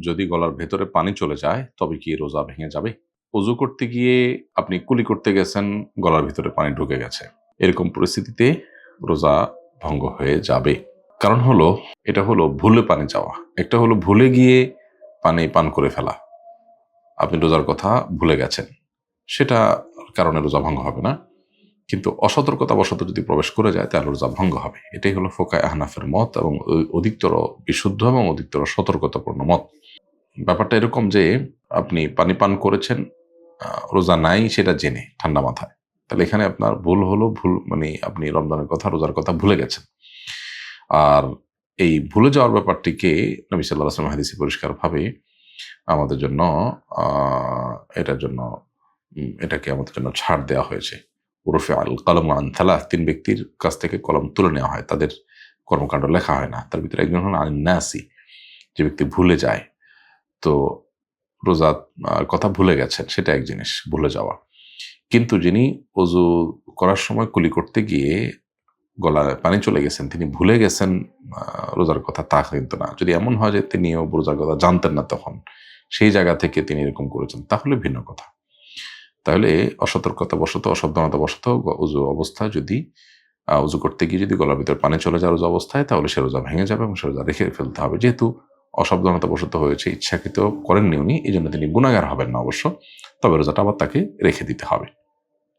যদি গলার ভেতরে পানি চলে যায় তবে কি রোজা ভেঙে যাবে? অজু করতে গিয়ে আপনি কুলি করতে গেছেন, গলার ভিতরে পানি ঢুকে গেছে, এরকম পরিস্থিতিতে রোজা ভঙ্গ হয়ে যাবে। কারণ হলো, এটা হলো ভুলে পানি যাওয়া, একটা হলো ভুলে গিয়ে পানি পান করে ফেলা। আপনি রোজার কথা ভুলে গেছেন, সেটা কারণে রোজা ভঙ্গ হবে না। কিন্তু অসতর্কতা বশত যদি প্রবেশ করে যায় তাহলে রোজা ভঙ্গ হবে। এটাই হলো ফোকায়ে আহনাফের মত এবং অধিকতর বিশুদ্ধ এবং অধিকতর সতর্কতাপূর্ণ মত। ব্যাপারটা এরকম যে আপনি পানি পান করেছেন, রোজা নাই সেটা জেনে ঠান্ডা মাথায়, তাহলে এখানে আপনার ভুল হলো, ভুল মানে আপনি রমজানের কথা, রোজার কথা ভুলে গেছেন। আর এই ভুলে যাওয়ার ব্যাপারটিকে নবী সাল্লাল্লাহু আলাইহি ওয়াসাল্লাম হাদিসে পরিষ্কারভাবে আমাদের জন্য এটার জন্য এটাকে আমাদের জন্য ছাড় দেওয়া হয়েছে। উরফে আল কলম আন থালাথ, ৩ ব্যক্তির কাছ থেকে কলম তুলে নেওয়া হয়, তাদের কর্মকাণ্ড লেখা হয় না। তার ভিতরে একজন হন আন নাসি, যে ব্যক্তি ভুলে যায়। তো রোজা কথা ভুলে গেছেন, সেটা এক জিনিস, ভুলে যাওয়া। কিন্তু যিনি অজু করার সময় কুলি করতে গিয়ে গলায় পানি চলে গেছেন, তিনি ভুলে গেছেন রোজার কথা, তা কিন্তু না। যদি এমন হয় যে তিনিও রোজার কথা জানতেন না তখন, সেই জায়গা থেকে তিনি এরকম করেছেন, তাহলে ভিন্ন কথা। তাহলে অসতর্কতা বশত, অসাবধানতা বশত অজু অবস্থায় যদি অজু করতে গিয়ে যদি গলার ভিতর পানি চলে যায় রোজা অবস্থায়, তাহলে সে রোজা ভেঙে যাবে এবং সে রোজা রেখে ফেলতে হবে। যেহেতু অসাবধানতা বশত হয়েছে, ইচ্ছাকৃত করেননি উনি, এই জন্য তিনি গুনাহগার হবেন না অবশ্য, তবে রোজাটা আবার তাকে রেখে দিতে হবে।